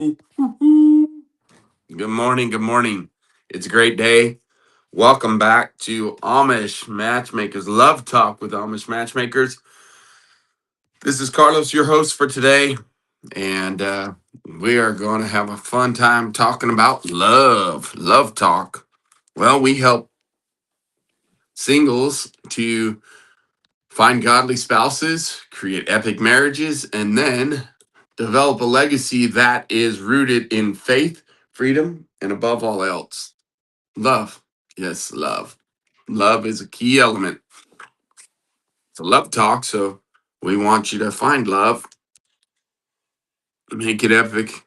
Good morning. Good morning. It's a great day. Welcome back to Amish Matchmakers Love Talk with Amish Matchmakers. This is Carlos, your host for today, and we are going to have a fun time talking about love talk. Well, we help singles to find godly spouses, create epic marriages, and then develop a legacy that is rooted in faith, freedom, and above all else, love. Yes, love. Love is a key element. It's a love talk, so we want you to find love, make it epic,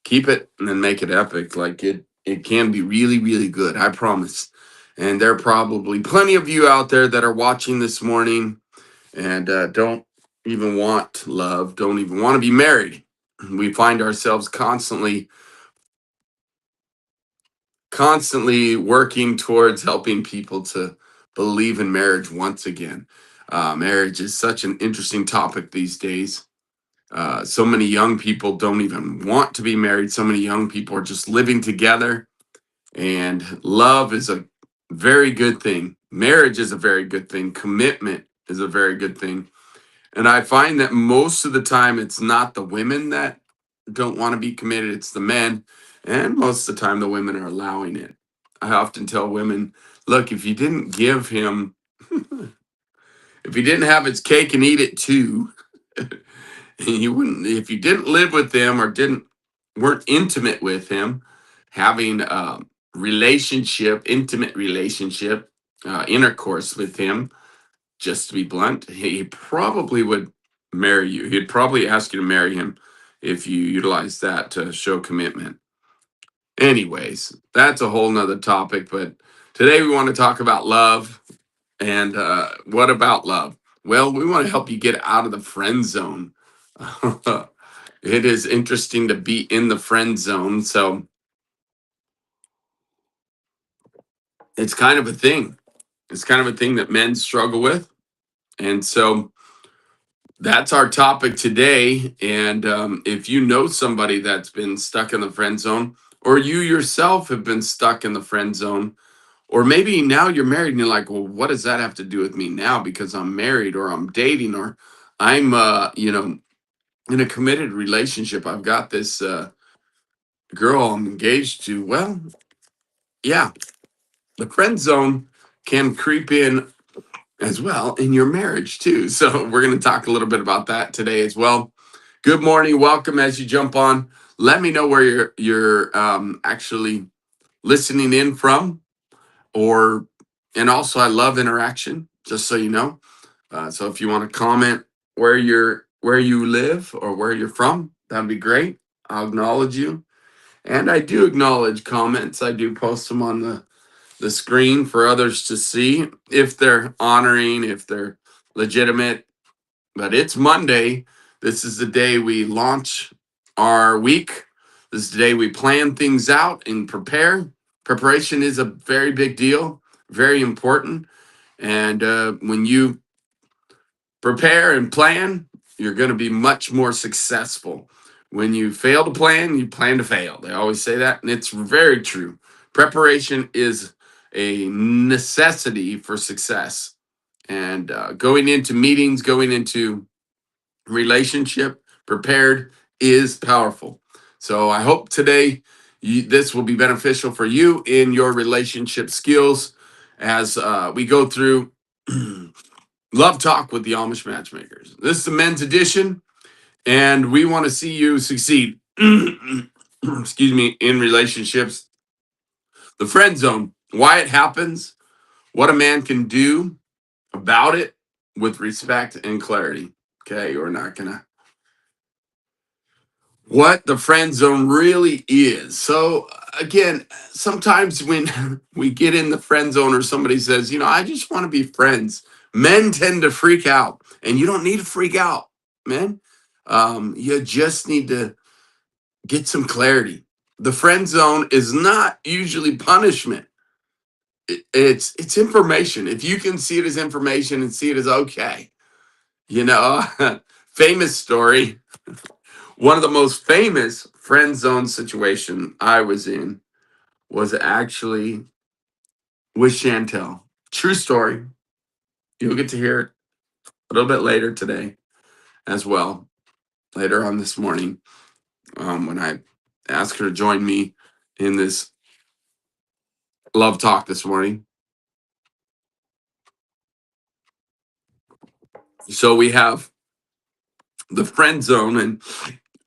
keep it, and then make it epic. Like it can be really, really good. I promise. And there are probably plenty of you out there that are watching this morning and don't even want love, don't even want to be married. We find ourselves constantly working towards helping people to believe in marriage once again. Marriage is such an interesting topic these days. So many young people don't even want to be married. So many young people are just living together. And love is a very good thing. Marriage is a very good thing. Commitment is a very good thing. And I find that most of the time it's not the women that don't want to be committed, it's the men. And most of the time the women are allowing it. I often tell women, look, if you didn't give him, if he didn't have his cake and eat it too, you wouldn't, if you didn't live with him or weren't intimate with him, having a intimate relationship, intercourse with him, just to be blunt, he probably would marry you. He'd probably ask you to marry him if you utilize that to show commitment. Anyways, that's a whole nother topic. But today we want to talk about love. And what about love? Well, we want to help you get out of the friend zone. It is interesting to be in the friend zone. So it's kind of a thing. It's kind of a thing that men struggle with. And so that's our topic today. And if you know somebody that's been stuck in the friend zone, or you yourself have been stuck in the friend zone, or maybe now you're married and you're like, well, what does that have to do with me now because I'm married or I'm dating or I'm, in a committed relationship. I've got this girl I'm engaged to. Well, yeah, the friend zone can creep in as well in your marriage too. So we're going to talk a little bit about that today as well. Good morning, welcome as you jump on. Let me know where you're actually listening in from, or and also I love interaction. Just so you know, so if you want to comment where you live or where you're from, that'd be great. I'll acknowledge you, and I do acknowledge comments. I do post them on the screen for others to see if they're honoring, if they're legitimate. But it's Monday. This is the day we launch our week. This is the day we plan things out and prepare. Preparation is a very big deal, very important. And when you prepare and plan, you're going to be much more successful. When you fail to plan, you plan to fail. They always say that, and it's very true. Preparation is a necessity for success. And going into meetings, going into relationship prepared is powerful. So I hope today this will be beneficial for you in your relationship skills as we go through Love Talk with the Amish Matchmakers. This is the men's edition, and we want to see you succeed. Excuse me, in relationships. The friend zone, why it happens, what a man can do about it with respect and clarity. Okay, we're not gonna what the friend zone really is. So again, sometimes when we get in the friend zone or somebody says, I just want to be friends, men tend to freak out, and you don't need to freak out, man. You just need to get some clarity. The friend zone is not usually punishment. It's information. If you can see it as information and see it as okay, you know, famous story. One of the most famous friend zone situation I was in was actually with Chantel. True story. You'll get to hear it a little bit later today as well, later on this morning, when I asked her to join me in this love talk this morning. So we have the friend zone, and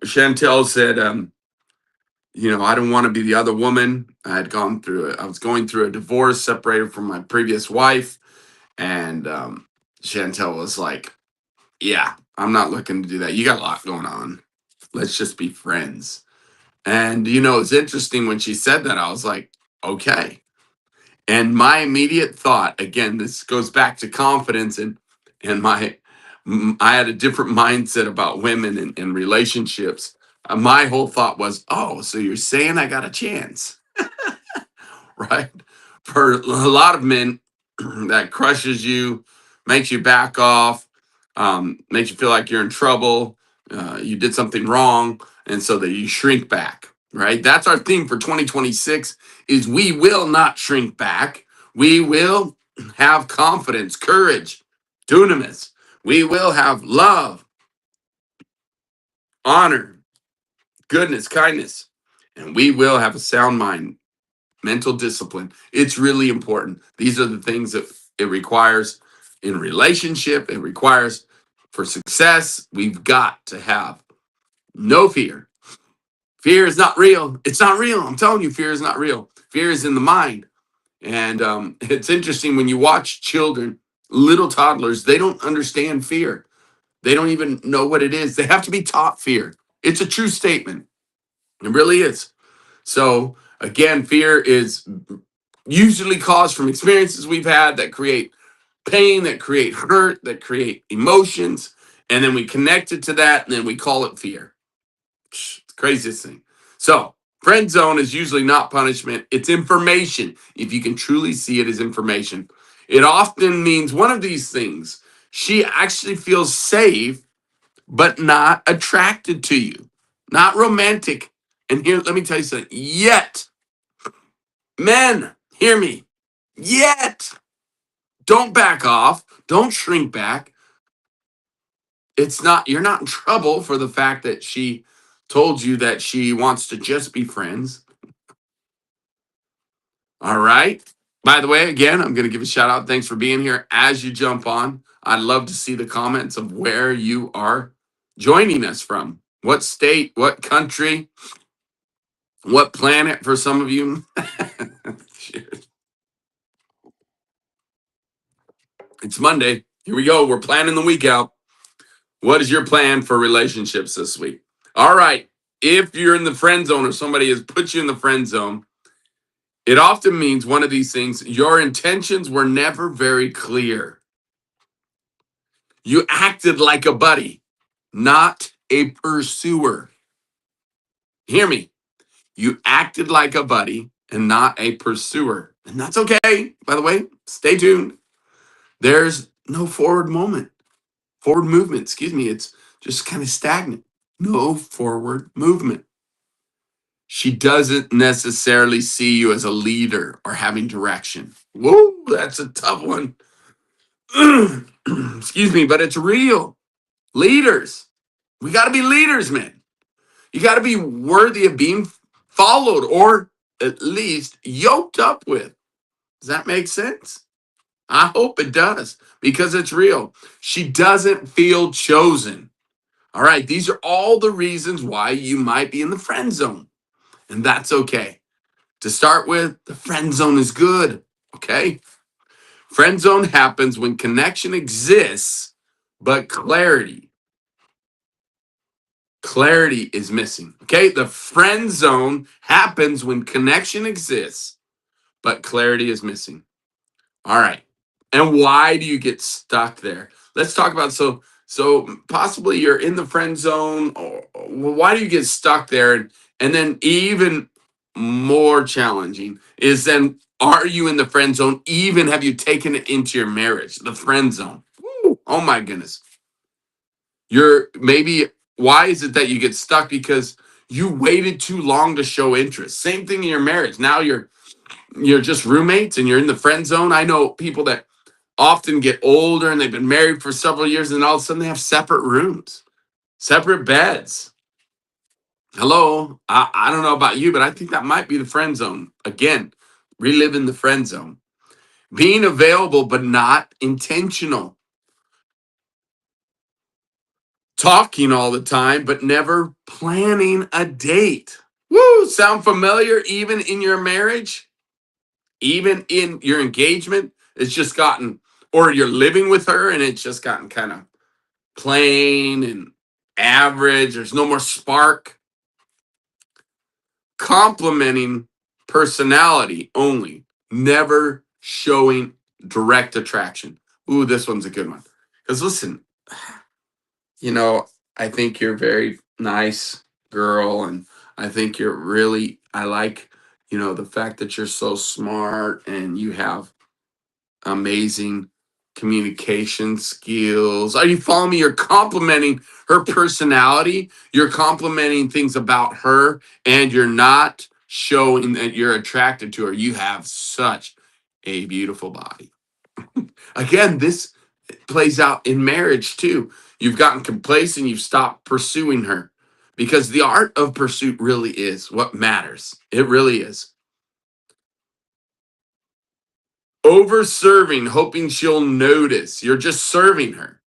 Chantel said, I don't want to be the other woman. I was going through a divorce, separated from my previous wife. And Chantel was like, yeah, I'm not looking to do that. You got a lot going on. Let's just be friends. And, it's interesting when she said that, I was like, okay. And my immediate thought, again, this goes back to confidence and I had a different mindset about women and relationships. My whole thought was, oh, so you're saying I got a chance, right? For a lot of men, that crushes you, makes you back off, makes you feel like you're in trouble, you did something wrong, and so that you shrink back, right? That's our theme for 2026 is we will not shrink back. We will have confidence, courage, dunamis. We will have love, honor, goodness, kindness, and we will have a sound mind, mental discipline. It's really important. These are the things that it requires in relationship. It requires for success. We've got to have no fear. Fear is not real. It's not real. I'm telling you, fear is not real. Fear is in the mind. And it's interesting when you watch children, little toddlers, they don't understand fear. They don't even know what it is. They have to be taught fear. It's a true statement. It really is. So again, fear is usually caused from experiences we've had that create pain, that create hurt, that create emotions. And then we connect it to that and then we call it fear. It's the craziest thing. So, friend zone is usually not punishment, it's information. If you can truly see it as information, it often means one of these things. She actually feels safe, but not attracted to you, not romantic. And here, let me tell you something. Yet, men, hear me. Yet, don't back off. Don't shrink back. You're not in trouble for the fact that she told you that she wants to just be friends. All right. By the way, again, I'm going to give a shout out. Thanks for being here. As you jump on, I'd love to see the comments of where you are joining us from. What state, what country, what planet for some of you. It's Monday. Here we go. We're planning the week out. What is your plan for relationships this week? All right. If you're in the friend zone or somebody has put you in the friend zone, it often means one of these things. Your intentions were never very clear. You acted like a buddy, not a pursuer. Hear me. You acted like a buddy and not a pursuer. And that's okay. By the way, stay tuned. There's no forward movement, excuse me. It's just kind of stagnant. No forward movement. She doesn't necessarily see you as a leader or having direction. Whoa, that's a tough one. Excuse me, but it's real. Leaders. We got to be leaders, man. You got to be worthy of being followed or at least yoked up with. Does that make sense? I hope it does because it's real. She doesn't feel chosen. All right, these are all the reasons why you might be in the friend zone, and that's okay. To start with, the friend zone is good, okay? Friend zone happens when connection exists, but clarity is missing, okay? The friend zone happens when connection exists, but clarity is missing. All right. And why do you get stuck there? Let's talk about so possibly you're in the friend zone or why do you get stuck there and then even more challenging is then are you in the friend zone even have you taken it into your marriage? The friend zone. Woo, oh my goodness. You're maybe why is it that you get stuck because You waited too long to show interest. Same thing in your marriage. Now you're just roommates and you're in the friend zone. I know people that often get older and they've been married for several years and all of a sudden they have separate rooms, separate beds. Hello, I don't know about you, but I think that might be the friend zone. Again, reliving the friend zone. Being available but not intentional. Talking all the time but never planning a date. Woo, sound familiar even in your marriage? Even in your engagement? It's just gotten, or you're living with her and it's just gotten kind of plain and average. There's no more spark. Complimenting personality only, never showing direct attraction. Ooh, this one's a good one. Because listen, you know, I think you're a very nice girl, and I think you're really, I like, the fact that you're so smart and you have amazing communication skills. Are you following me? You're complimenting her personality, you're complimenting things about her, and you're not showing that you're attracted to her. You have such a beautiful body. Again, this plays out in marriage too. You've gotten complacent, you've stopped pursuing her because the art of pursuit really is what matters. It really is. Over serving, hoping she'll notice. You're just serving her.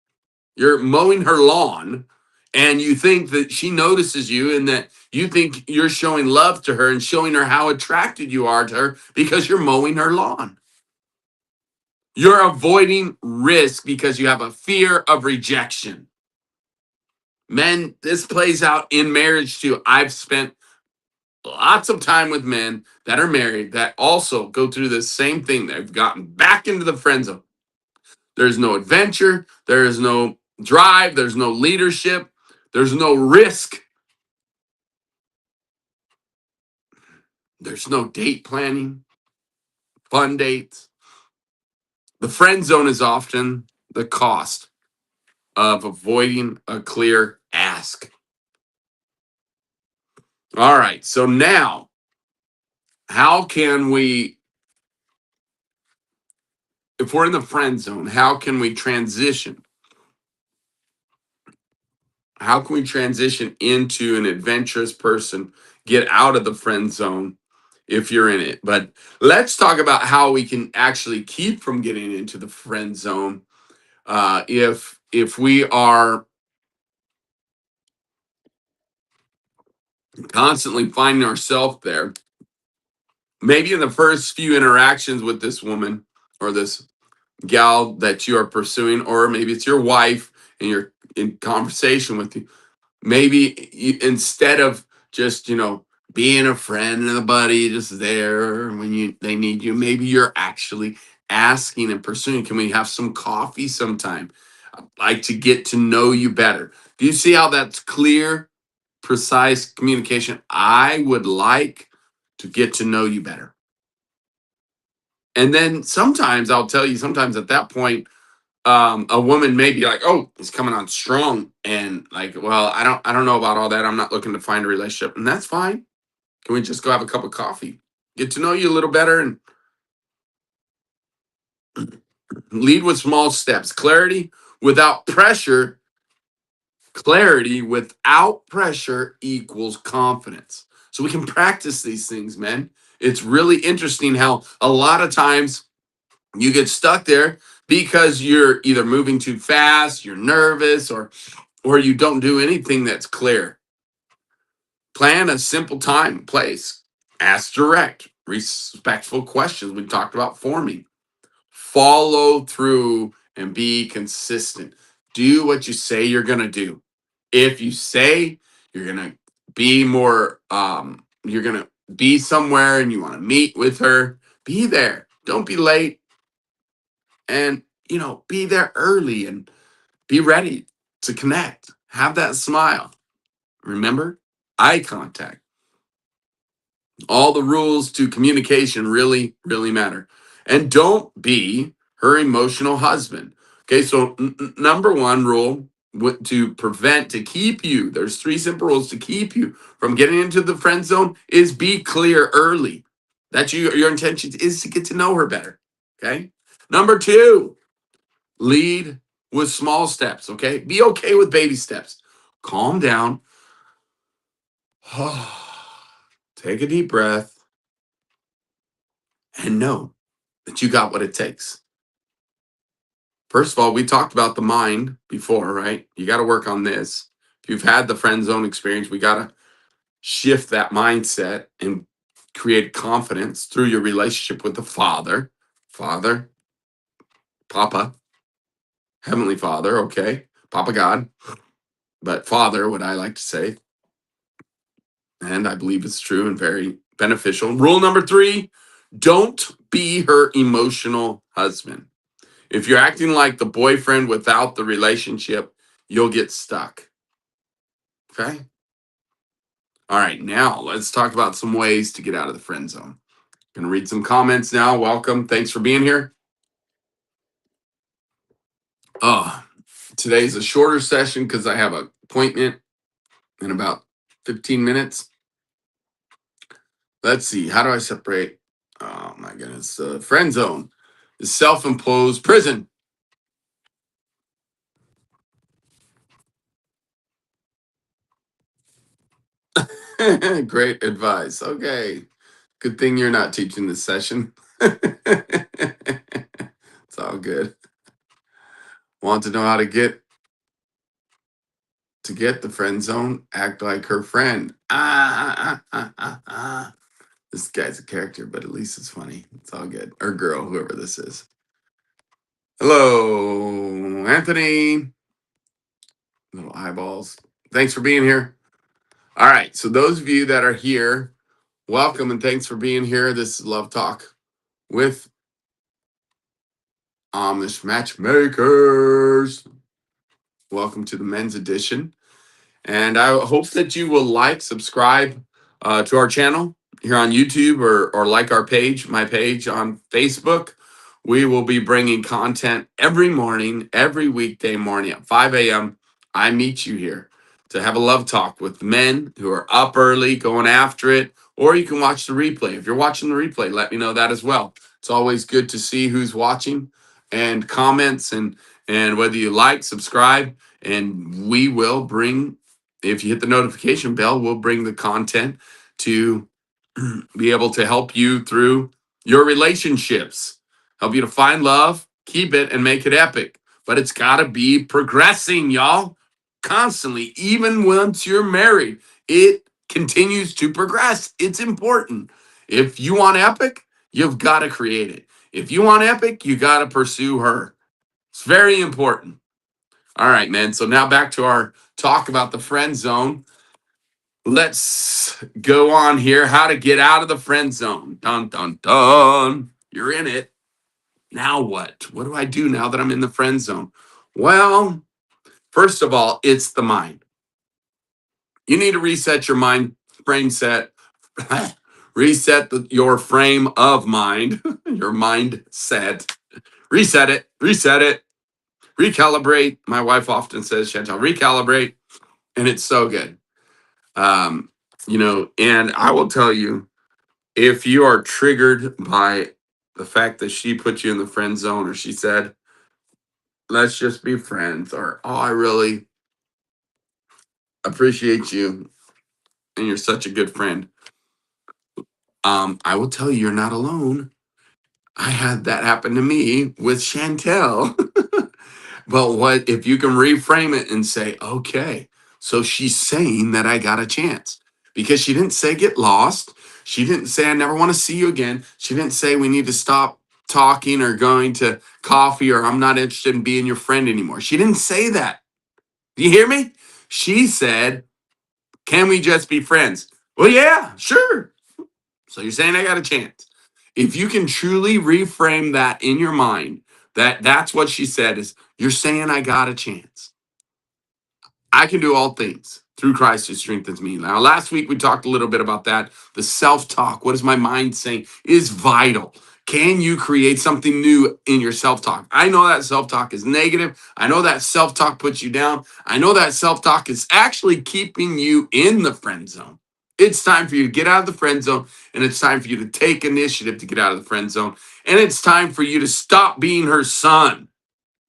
You're mowing her lawn and you think that she notices you and that you think you're showing love to her and showing her how attracted you are to her because you're mowing her lawn. You're avoiding risk because you have a fear of rejection. Men, this plays out in marriage too. I've spent lots of time with men that are married that also go through the same thing. They've gotten back into the friend zone. There's no adventure, there is no drive, there's no leadership, there's no risk, there's no date planning, fun dates. The friend zone is often the cost of avoiding a clear ask. All right, so now, how can we, if we're in the friend zone, how can we transition? How can we transition into an adventurous person, get out of the friend zone if you're in it? But let's talk about how we can actually keep from getting into the friend zone if we are constantly finding ourselves there. Maybe in the first few interactions with this woman or this gal that you are pursuing, or maybe it's your wife and you're in conversation with you. Maybe instead of just being a friend and a buddy just there when they need you, maybe you're actually asking and pursuing, can we have some coffee sometime? I'd like to get to know you better. Do you see how that's clear, precise communication? I would like to get to know you better. And then sometimes I'll tell you, sometimes at that point, a woman may be like, "Oh, he's coming on strong," and like, "Well, I don't know about all that. I'm not looking to find a relationship," and that's fine. Can we just go have a cup of coffee, get to know you a little better, and lead with small steps? Without pressure. Clarity without pressure equals confidence. So we can practice these things, man. It's really interesting how a lot of times you get stuck there because you're either moving too fast, you're nervous, or you don't do anything that's clear. Plan a simple time, place. Ask direct, respectful questions. We talked about forming. Follow through and be consistent. Do what you say you're going to do. If you say you're going to be more, you're going to be somewhere and you want to meet with her, be there. Don't be late. And, be there early and be ready to connect. Have that smile. Remember, eye contact. All the rules to communication really, really matter. And don't be her emotional husband. Okay, so number one rule, to prevent, to keep you. There's 3 simple rules to keep you from getting into the friend zone is be clear early. That your intention is to get to know her better. Okay. Number 2, lead with small steps. Okay. Be okay with baby steps. Calm down. Take a deep breath and know that you got what it takes. First of all, we talked about the mind before, right? You got to work on this. If you've had the friend zone experience, we got to shift that mindset and create confidence through your relationship with the Father, Papa, Heavenly Father, okay, Papa God, but Father, what I like to say, and I believe it's true and very beneficial. Rule number 3, don't be her emotional husband. If you're acting like the boyfriend without the relationship, you'll get stuck. Okay? All right, now let's talk about some ways to get out of the friend zone. Gonna read some comments now. Welcome. Thanks for being here. Oh, today's a shorter session because I have an appointment in about 15 minutes. Let's see. How do I separate? Oh my goodness. Friend zone is self-imposed prison. Great advice. Okay. Good thing you're not teaching this session. It's all good. Want to know how to get the friend zone? Act like her friend. This guy's a character, but at least it's funny. It's all good. Or girl, whoever this is. Hello, Anthony. Little eyeballs. Thanks for being here. All right. So those of you that are here, welcome and thanks for being here. This is Love Talk with Amish Matchmakers. Welcome to the men's edition. And I hope that you will like, subscribe to our channel here on YouTube or like our page, my page on Facebook. We will be bringing content every morning, every weekday morning at 5 a.m. I meet you here to have a love talk with men who are up early, going after it, or you can watch the replay. If you're watching the replay, let me know that as well. It's always good to see who's watching and comments and whether you like, subscribe, and we will bring, if you hit the notification bell, we'll bring the content to be able to help you through your relationships, help you to find love, keep it, and make it epic. But it's got to be progressing, y'all, constantly. Even once you're married, it continues to progress. It's important. If you want epic, you've got to create it. If you want epic, you got to pursue her. It's very important. All right, man. So now back to our talk about the friend zone. Let's go on here. How to get out of the friend zone. Dun, dun, dun. You're in it. Now what? What do I do now that I'm in the friend zone? Well, first of all, it's the mind. You need to reset your mind frame set. Reset your frame of mind, your mindset. Reset it. Reset it. Recalibrate. My wife often says, Chantal, recalibrate. And it's so good. Um, and I will tell you, if you are triggered by the fact that she put you in the friend zone, or she said, let's just be friends, or, oh, I really appreciate you and you're such a good friend. I will tell you, you're not alone. I had that happen to me with Chantel. But what if you can reframe it and say, okay, so she's saying that I got a chance, because she didn't say get lost. She didn't say I never want to see you again. She didn't say we need to stop talking or going to coffee, or I'm not interested in being your friend anymore. She didn't say that. Do you hear me? She said, can we just be friends? Well, yeah, sure. So you're saying I got a chance. If you can truly reframe that in your mind, that's what she said is, you're saying I got a chance. I can do all things through Christ who strengthens me. Now, last week we talked a little bit about that. The self-talk, what is my mind saying, is vital. Can you create something new in your self-talk? I know that self-talk is negative. I know that self-talk puts you down. I know that self-talk is actually keeping you in the friend zone. It's time for you to get out of the friend zone, and it's time for you to take initiative to get out of the friend zone. And it's time for you to stop being her son.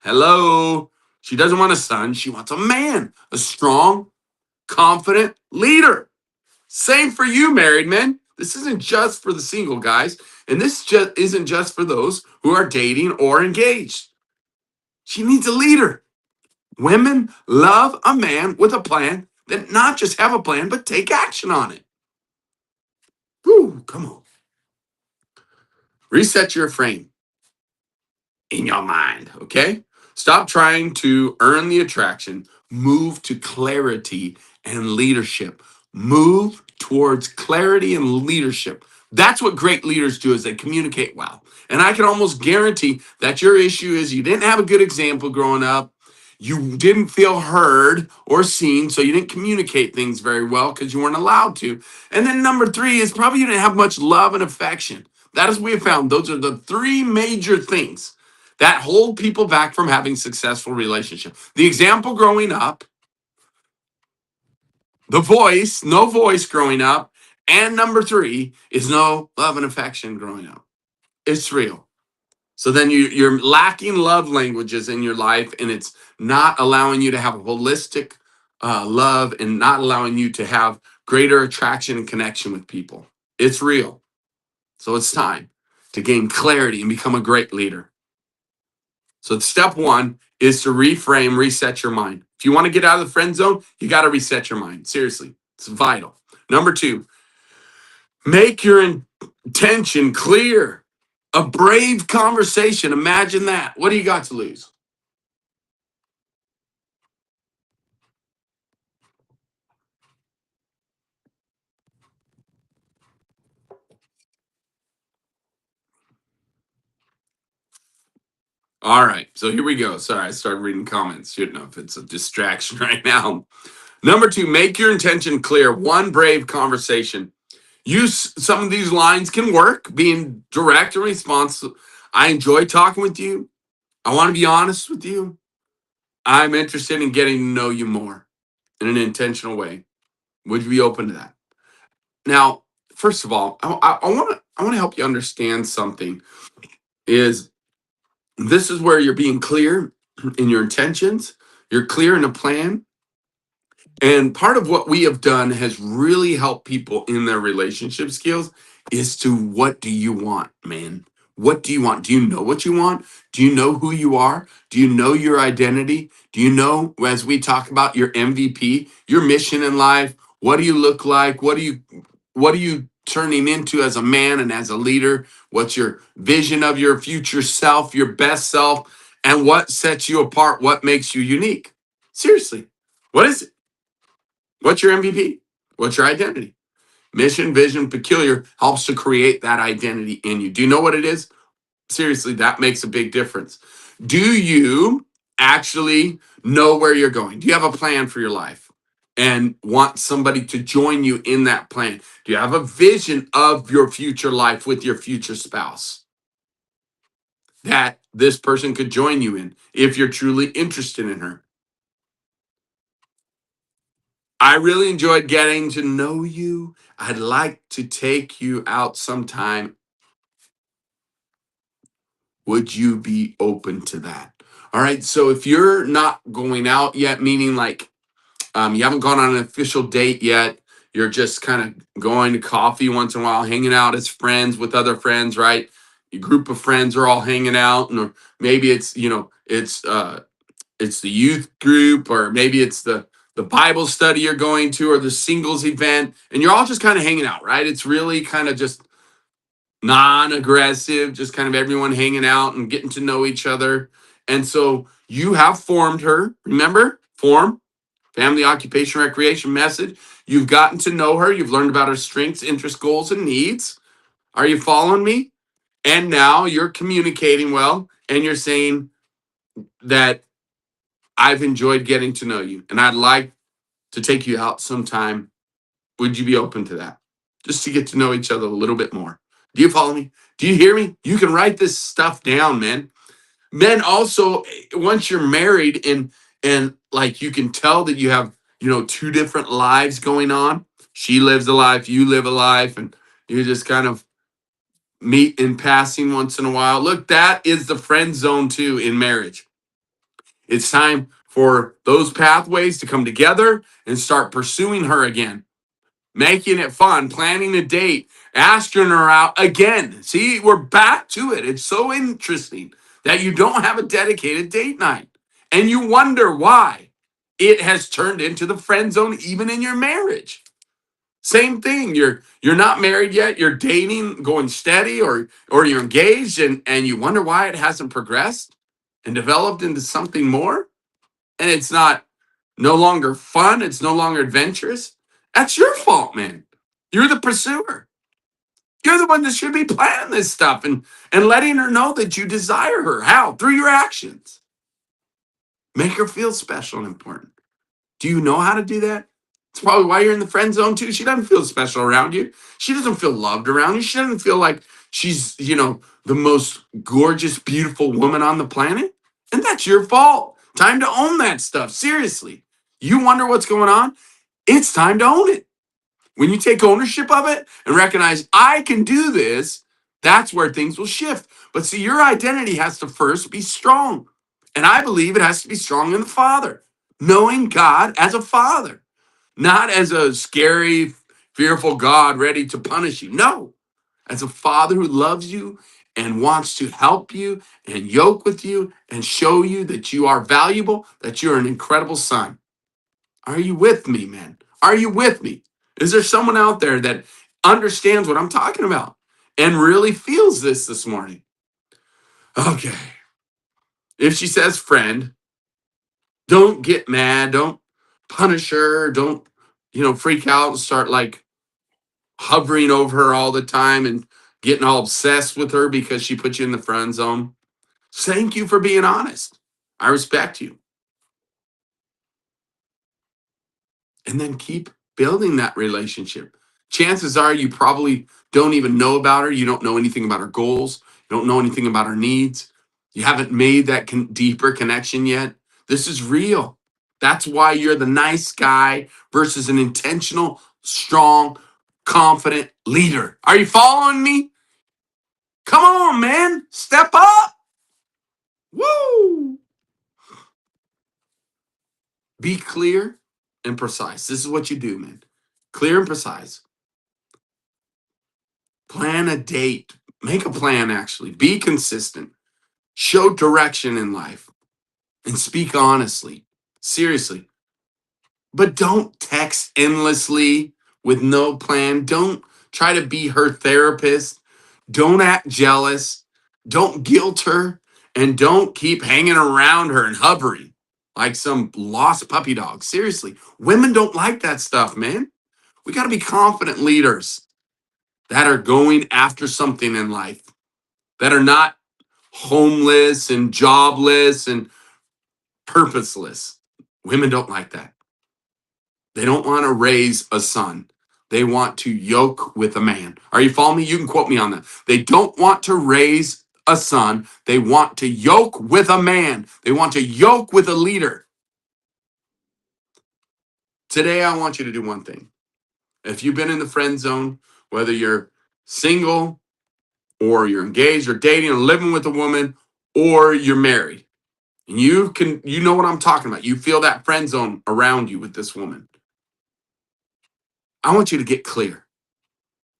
Hello. She doesn't want a son. She wants a man, a strong, confident leader. Same for you, married men. This isn't just for the single guys, and this just isn't just for those who are dating or engaged. She needs a leader. Women love a man with a plan that not just have a plan, but take action on it. Woo, come on. Reset your frame in your mind, okay? Stop trying to earn the attraction. Move to clarity and leadership. Move towards clarity and leadership. That's what great leaders do, is they communicate well. And I can almost guarantee that your issue is you didn't have a good example growing up. You didn't feel heard or seen, so you didn't communicate things very well because you weren't allowed to. And then number three is probably you didn't have much love and affection. That is, we have found those are the three major things that hold people back from having successful relationships. The example growing up, the voice, no voice growing up, and number three is no love and affection growing up. It's real. So then you're lacking love languages in your life, and it's not allowing you to have a holistic love and not allowing you to have greater attraction and connection with people. It's real. So it's time to gain clarity and become a great leader. So step one is to reframe, reset your mind. If you want to get out of the friend zone, you got to reset your mind. Seriously, it's vital. Number two, make your intention clear. A brave conversation. Imagine that. What do you got to lose? All right. So here we go. Sorry, I started reading comments. Shouldn't have. It's a distraction right now. Number two, make your intention clear. One brave conversation. Use some of these lines can work, being direct and responsive. I enjoy talking with you. I want to be honest with you. I'm interested in getting to know you more in an intentional way. Would you be open to that? Now, first of all, I want to help you understand something. Is this is where you're being clear in your intentions. You're clear in a plan. And part of what we have done has really helped people in their relationship skills is to, what do you want, man? What do you want? Do you know what you want? Do you know who you are? Do you know your identity? Do you know, as we talk about, your MVP, your mission in life? What do you look like? What are you turning into as a man and as a leader? What's your vision of your future self, your best self, and what sets you apart? What makes you unique? Seriously, what is it? What's your MVP? What's your identity? Mission, vision, peculiar helps to create that identity in you. Do you know what it is? Seriously, that makes a big difference. Do you actually know where you're going? Do you have a plan for your life and want somebody to join you in that plan? Do you have a vision of your future life with your future spouse that this person could join you in if you're truly interested in her? I really enjoyed getting to know you. I'd like to take you out sometime. Would you be open to that? All right. So if you're not going out yet, meaning like you haven't gone on an official date yet, you're just kind of going to coffee once in a while, hanging out as friends with other friends, right? Your group of friends are all hanging out, and maybe it's the youth group, or maybe it's the Bible study you're going to, or the singles event, and you're all just kind of hanging out, right? It's really kind of just non-aggressive, just kind of everyone hanging out and getting to know each other. And so you have formed her. Remember, form, family, occupation, recreation, message. You've gotten to know her. You've learned about her strengths, interests, goals, and needs. Are you following me? And now you're communicating well, and you're saying that I've enjoyed getting to know you, and I'd like to take you out sometime. Would you be open to that? Just to get to know each other a little bit more. Do you follow me? Do you hear me? You can write this stuff down, man. Men also, once you're married and like you can tell that you have, two different lives going on. She lives a life, you live a life, and you just kind of meet in passing once in a while. Look, that is the friend zone too in marriage. It's time for those pathways to come together and start pursuing her again, making it fun, planning a date, asking her out again. See, we're back to it. It's so interesting that you don't have a dedicated date night and you wonder why it has turned into the friend zone even in your marriage. Same thing. You're not married yet, you're dating, going steady, or you're engaged, and you wonder why it hasn't progressed and developed into something more. And it's not no longer fun, it's no longer adventurous. That's your fault, man. You're the pursuer. You're the one that should be planning this stuff and letting her know that you desire her. How? Through your actions. Make her feel special and important. Do you know how to do that? It's probably why you're in the friend zone too. She doesn't feel special around you. She doesn't feel loved around you. She doesn't feel like she's, the most gorgeous, beautiful woman on the planet. And that's your fault. Time to own that stuff. Seriously. You wonder what's going on? It's time to own it. When you take ownership of it and recognize, I can do this, that's where things will shift. But see, your identity has to first be strong. And I believe it has to be strong in the Father, knowing God as a Father, not as a scary, fearful God ready to punish you. No, as a Father who loves you and wants to help you and yoke with you and show you that you are valuable, that you're an incredible son. Are you with me, man? Are you with me? Is there someone out there that understands what I'm talking about and really feels this morning? Okay. If she says friend, don't get mad. Don't punish her. Don't, freak out and start like hovering over her all the time and getting all obsessed with her because she put you in the friend zone. Thank you for being honest. I respect you. And then keep building that relationship. Chances are you probably don't even know about her. You don't know anything about her goals. You don't know anything about her needs. You haven't made that deeper connection yet. This is real. That's why you're the nice guy versus an intentional, strong, confident leader. Are you following me? Come on, man. Step up. Woo! Be clear and precise. This is what you do, man. Clear and precise. Plan a date. Make a plan, actually. Be consistent. Show direction in life and speak honestly. Seriously. But don't text endlessly with no plan. Don't try to be her therapist. Don't act jealous. Don't guilt her. And don't keep hanging around her and hovering like some lost puppy dog. Seriously. Women don't like that stuff, man. We got to be confident leaders that are going after something in life, that are not homeless and jobless and purposeless. Women don't like that. They don't want to raise a son. They want to yoke with a man. Are you following me? You can quote me on that. They don't want to raise a son. They want to yoke with a man. They want to yoke with a leader. Today, I want you to do one thing. If you've been in the friend zone, whether you're single or you're engaged or dating or living with a woman or you're married, and you know what I'm talking about. You feel that friend zone around you with this woman. I want you to get clear.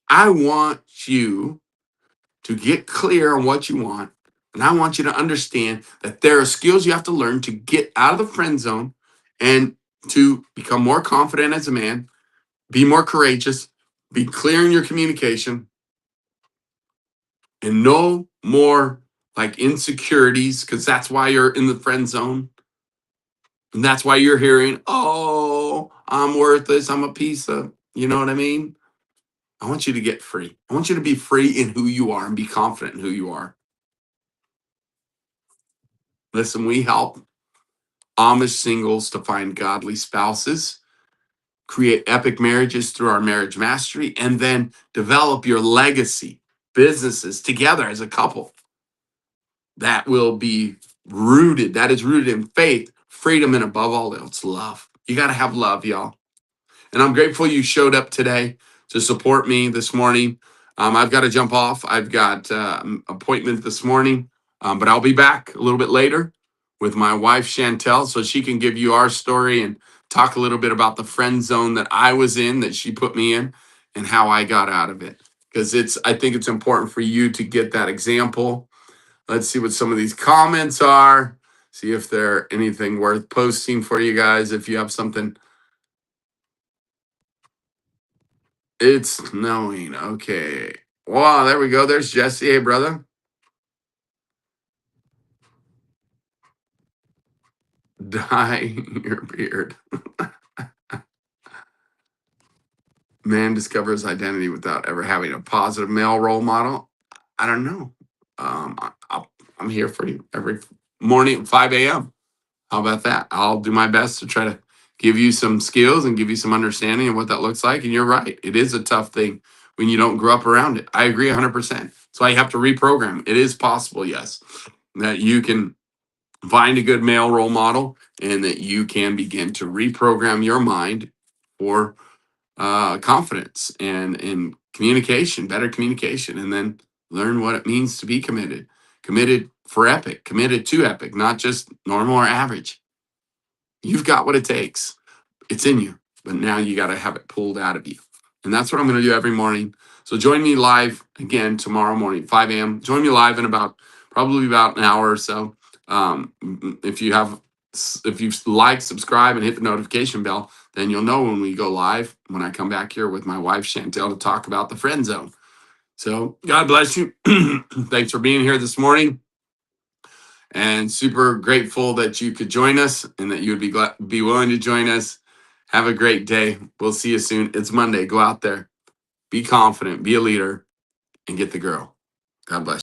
I want you to get clear on what you want. And I want you to understand that there are skills you have to learn to get out of the friend zone and to become more confident as a man, be more courageous, be clear in your communication, and no more like insecurities, because that's why you're in the friend zone. And that's why you're hearing, oh, I'm worthless. I'm a piece of, you know what I mean? I want you to get free. I want you to be free in who you are and be confident in who you are. Listen, we help Amish singles to find godly spouses, create epic marriages through our marriage mastery, and then develop your legacy businesses together as a couple that will be rooted, that is rooted in faith, freedom, and above all else, love. You got to have love, y'all. And I'm grateful you showed up today to support me this morning. I've got to jump off. I've got an appointment this morning, but I'll be back a little bit later with my wife, Chantel, so she can give you our story and talk a little bit about the friend zone that I was in, that she put me in, and how I got out of it. Because I think it's important for you to get that example. Let's see what some of these comments are. See if they're anything worth posting for you guys. If you have something. It's snowing. Okay. Wow, there we go. There's Jesse. Hey, brother. Dye your beard. Man discovers identity without ever having a positive male role model. I don't know. I'm here for you every morning at 5 a.m. How about that? I'll do my best to try to give you some skills and give you some understanding of what that looks like. And you're right. It is a tough thing when you don't grow up around it. I agree 100%. So I have to reprogram. It is possible, yes, that you can find a good male role model and that you can begin to reprogram your mind for confidence and communication, better communication, and then learn what it means to be committed for epic, committed to epic, not just normal or average. You've got what it takes. It's in you, but now you got to have it pulled out of you. And that's what I'm going to do every morning. So join me live again tomorrow morning, 5 a.m. Join me live in probably about an hour or so. If you like, subscribe, and hit the notification bell, then you'll know when we go live, when I come back here with my wife, Chantel, to talk about the friend zone. So God bless you. Thanks for being here this morning. And super grateful that you could join us and that you would be willing to join us. Have a great day. We'll see you soon. It's Monday. Go out there, be confident, be a leader, and get the girl. God bless you.